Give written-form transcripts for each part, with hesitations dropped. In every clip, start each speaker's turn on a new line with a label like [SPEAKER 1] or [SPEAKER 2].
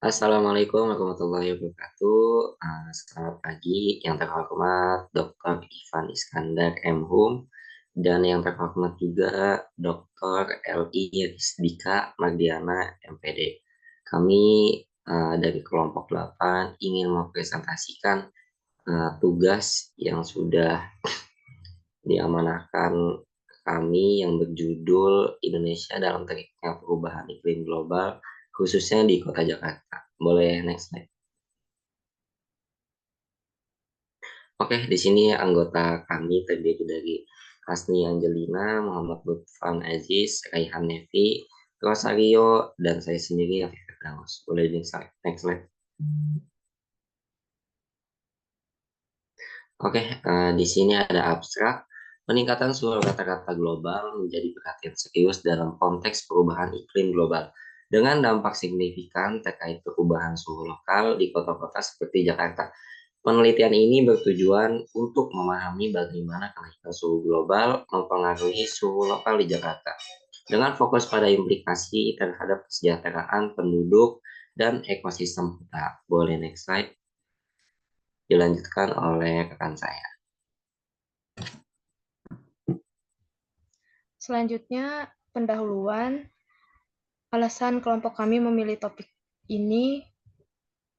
[SPEAKER 1] Assalamualaikum warahmatullahi wabarakatuh. Selamat pagi yang terhormat Dr. Ivan Iskandar M.Hum dan yang terhormat juga Dr. L.I. Rizdika Mardiana MPD. Kami dari kelompok 8 ingin mempresentasikan tugas yang sudah diamanahkan kami yang berjudul Indonesia dalam Teriknya Perubahan Iklim Global, khususnya di Kota Jakarta. Boleh next slide. Oke, di sini anggota kami terdiri dari Asni Angelina, Muhammad Lutfan Aziz, Raihan Nevi, Rosario, dan saya sendiri Afif Firdaus. Boleh di next slide. Oke, di sini ada abstrak. Peningkatan suhu rata-rata global menjadi perhatian serius dalam konteks perubahan iklim global dengan dampak signifikan terkait perubahan suhu lokal di kota-kota seperti Jakarta. Penelitian ini bertujuan untuk memahami bagaimana kenaikan suhu global mempengaruhi suhu lokal di Jakarta dengan fokus pada implikasi terhadap kesejahteraan penduduk dan ekosistem kota. Boleh next slide. Dilanjutkan oleh rekan saya.
[SPEAKER 2] Selanjutnya, pendahuluan. Alasan kelompok kami memilih topik ini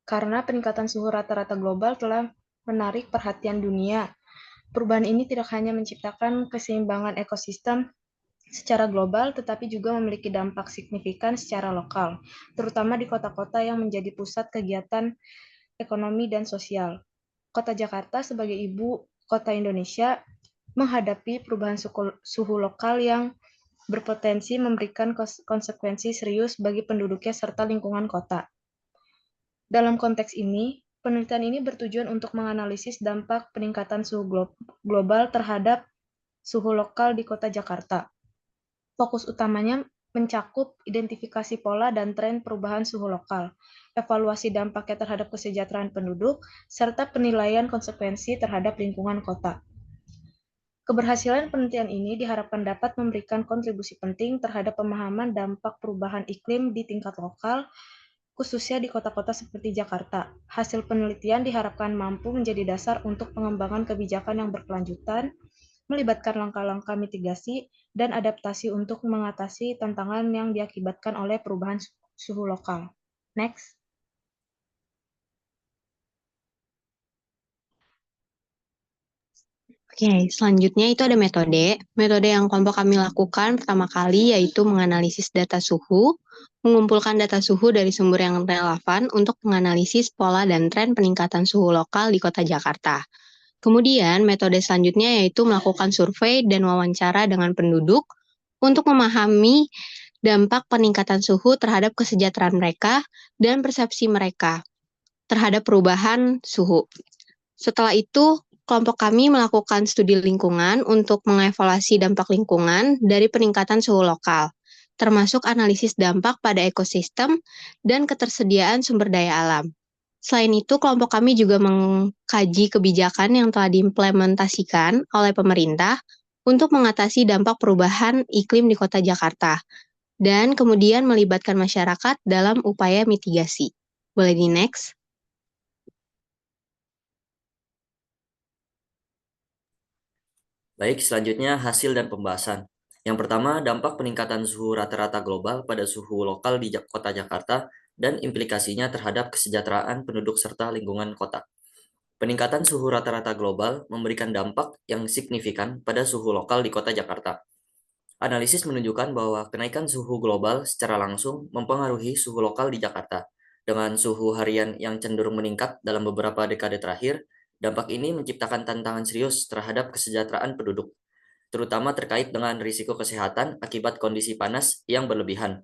[SPEAKER 2] karena peningkatan suhu rata-rata global telah menarik perhatian dunia. Perubahan ini tidak hanya menciptakan keseimbangan ekosistem secara global, tetapi juga memiliki dampak signifikan secara lokal, terutama di kota-kota yang menjadi pusat kegiatan ekonomi dan sosial. Kota Jakarta sebagai ibu kota Indonesia menghadapi perubahan suhu lokal yang berpotensi memberikan konsekuensi serius bagi penduduknya serta lingkungan kota. Dalam konteks ini, penelitian ini bertujuan untuk menganalisis dampak peningkatan suhu global terhadap suhu lokal di Kota Jakarta. Fokus utamanya mencakup identifikasi pola dan tren perubahan suhu lokal, evaluasi dampaknya terhadap kesejahteraan penduduk, serta penilaian konsekuensi terhadap lingkungan kota. Keberhasilan penelitian ini diharapkan dapat memberikan kontribusi penting terhadap pemahaman dampak perubahan iklim di tingkat lokal, khususnya di kota-kota seperti Jakarta. Hasil penelitian diharapkan mampu menjadi dasar untuk pengembangan kebijakan yang berkelanjutan, melibatkan langkah-langkah mitigasi dan adaptasi untuk mengatasi tantangan yang diakibatkan oleh perubahan suhu lokal. Next.
[SPEAKER 3] Oke, selanjutnya itu ada metode. Metode yang kelompok kami lakukan pertama kali yaitu menganalisis data suhu, mengumpulkan data suhu dari sumber yang relevan untuk menganalisis pola dan tren peningkatan suhu lokal di Kota Jakarta. Kemudian, metode selanjutnya yaitu melakukan survei dan wawancara dengan penduduk untuk memahami dampak peningkatan suhu terhadap kesejahteraan mereka dan persepsi mereka terhadap perubahan suhu. Setelah itu, kelompok kami melakukan studi lingkungan untuk mengevaluasi dampak lingkungan dari peningkatan suhu lokal, termasuk analisis dampak pada ekosistem dan ketersediaan sumber daya alam. Selain itu, kelompok kami juga mengkaji kebijakan yang telah diimplementasikan oleh pemerintah untuk mengatasi dampak perubahan iklim di Kota Jakarta, dan kemudian melibatkan masyarakat dalam upaya mitigasi. Boleh di next?
[SPEAKER 4] Baik, selanjutnya hasil dan pembahasan. Yang pertama, dampak peningkatan suhu rata-rata global pada suhu lokal di Kota Jakarta dan implikasinya terhadap kesejahteraan penduduk serta lingkungan kota. Peningkatan suhu rata-rata global memberikan dampak yang signifikan pada suhu lokal di Kota Jakarta. Analisis menunjukkan bahwa kenaikan suhu global secara langsung mempengaruhi suhu lokal di Jakarta. Dengan suhu harian yang cenderung meningkat dalam beberapa dekade terakhir, dampak ini menciptakan tantangan serius terhadap kesejahteraan penduduk, terutama terkait dengan risiko kesehatan akibat kondisi panas yang berlebihan,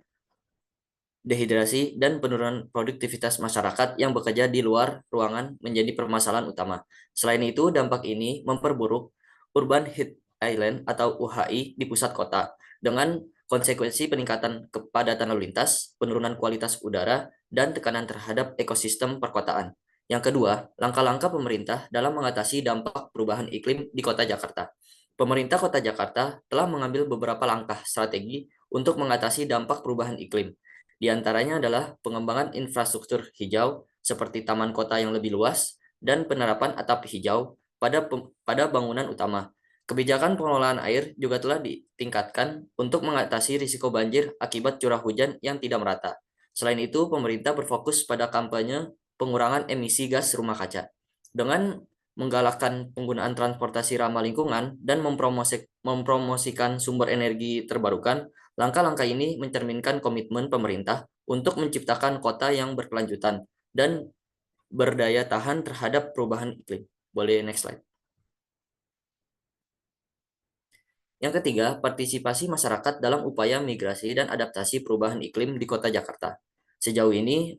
[SPEAKER 4] dehidrasi, dan penurunan produktivitas masyarakat yang bekerja di luar ruangan menjadi permasalahan utama. Selain itu, dampak ini memperburuk urban heat island atau UHI di pusat kota dengan konsekuensi peningkatan kepadatan lalu lintas, penurunan kualitas udara, dan tekanan terhadap ekosistem perkotaan. Yang kedua, langkah-langkah pemerintah dalam mengatasi dampak perubahan iklim di Kota Jakarta. Pemerintah Kota Jakarta telah mengambil beberapa langkah strategi untuk mengatasi dampak perubahan iklim. Di antaranya adalah pengembangan infrastruktur hijau seperti taman kota yang lebih luas dan penerapan atap hijau pada bangunan utama. Kebijakan pengelolaan air juga telah ditingkatkan untuk mengatasi risiko banjir akibat curah hujan yang tidak merata. Selain itu, pemerintah berfokus pada kampanye pengurangan emisi gas rumah kaca. Dengan menggalakkan penggunaan transportasi ramah lingkungan dan mempromosikan sumber energi terbarukan, langkah-langkah ini mencerminkan komitmen pemerintah untuk menciptakan kota yang berkelanjutan dan berdaya tahan terhadap perubahan iklim. Boleh next slide. Yang ketiga, partisipasi masyarakat dalam upaya migrasi dan adaptasi perubahan iklim di Kota Jakarta. Sejauh ini,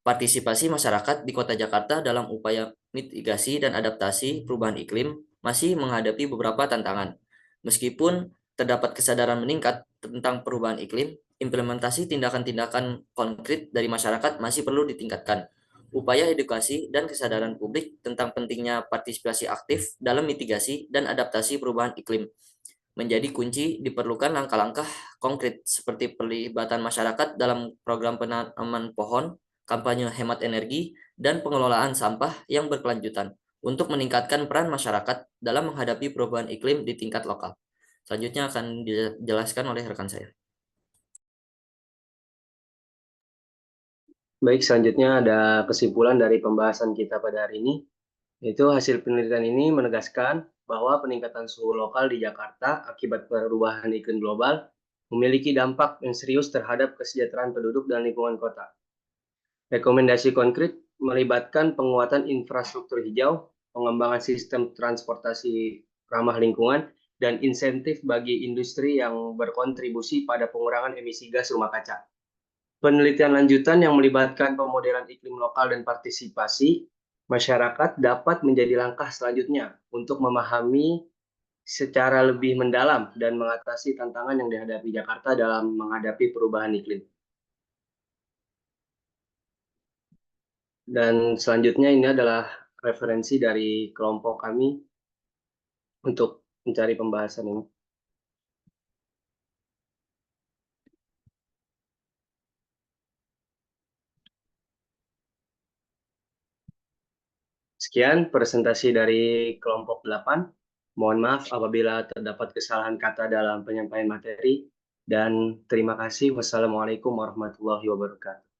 [SPEAKER 4] partisipasi masyarakat di Kota Jakarta dalam upaya mitigasi dan adaptasi perubahan iklim masih menghadapi beberapa tantangan. Meskipun terdapat kesadaran meningkat tentang perubahan iklim, implementasi tindakan-tindakan konkret dari masyarakat masih perlu ditingkatkan. Upaya edukasi dan kesadaran publik tentang pentingnya partisipasi aktif dalam mitigasi dan adaptasi perubahan iklim menjadi kunci. Diperlukan langkah-langkah konkret seperti pelibatan masyarakat dalam program penanaman pohon, kampanye hemat energi, dan pengelolaan sampah yang berkelanjutan untuk meningkatkan peran masyarakat dalam menghadapi perubahan iklim di tingkat lokal. Selanjutnya akan dijelaskan oleh rekan saya.
[SPEAKER 5] Baik, selanjutnya ada kesimpulan dari pembahasan kita pada hari ini, yaitu hasil penelitian ini menegaskan bahwa peningkatan suhu lokal di Jakarta akibat perubahan iklim global memiliki dampak yang serius terhadap kesejahteraan penduduk dan lingkungan kota. Rekomendasi konkret melibatkan penguatan infrastruktur hijau, pengembangan sistem transportasi ramah lingkungan, dan insentif bagi industri yang berkontribusi pada pengurangan emisi gas rumah kaca. Penelitian lanjutan yang melibatkan pemodelan iklim lokal dan partisipasi masyarakat dapat menjadi langkah selanjutnya untuk memahami secara lebih mendalam dan mengatasi tantangan yang dihadapi Jakarta dalam menghadapi perubahan iklim. Dan selanjutnya ini adalah referensi dari kelompok kami untuk mencari pembahasan ini. Sekian presentasi dari kelompok 8. Mohon maaf apabila terdapat kesalahan kata dalam penyampaian materi. Dan terima kasih. Wassalamualaikum warahmatullahi wabarakatuh.